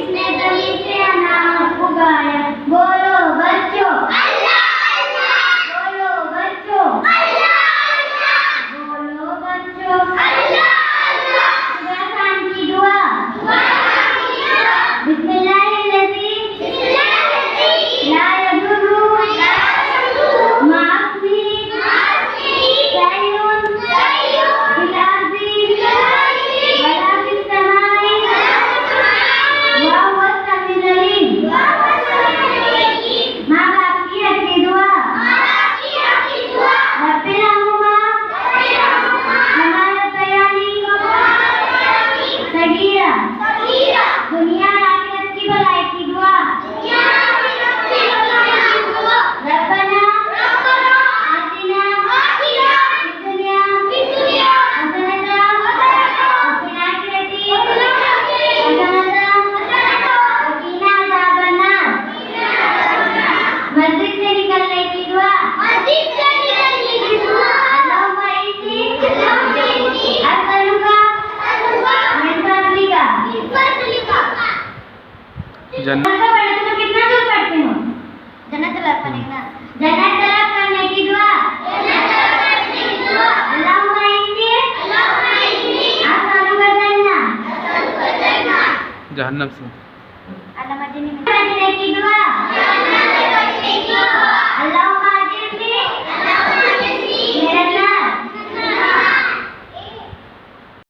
जिसने गली से अनार उगाया, बोलो बच्चों अल्लाह अल्लाह, बोलो बच्चों अल्लाह अल्लाह, बोलो बच्चों अल्लाह अल्लाह। सुबह शाम की दुआ, बिस्मिल्लाहिर्रहमानिर्रहीम, ला यदुर्रु मा'अस्मी शै'उन फिल अर्ज़ि वला फिस समाई व हुवा अस्समीउल अलीम। माँ बाप की रखी दुआ, रब्बिरहमुमा कमा रब्बयानी सगीरा। दुनिया और आखिरत की भलाई की दुआ, रब्बना आतिना फिद दुनिया हसनता व फिल आखिरति हसनता व क़िना अज़ाबन्नार। मस्जिद से निकलने की दुआ, अल्लाहुम्मा इन्नी अस्अलुका मिन फ़ज़लिका। जन्नत का पढ़ते तो कितना दूर पढ़ते हो? जन्नत तलब करने की दुआ, अल्लाहुम्मा इन्नी अस्अलुका जन्नत। जहन्नम से मदीने की दुआ,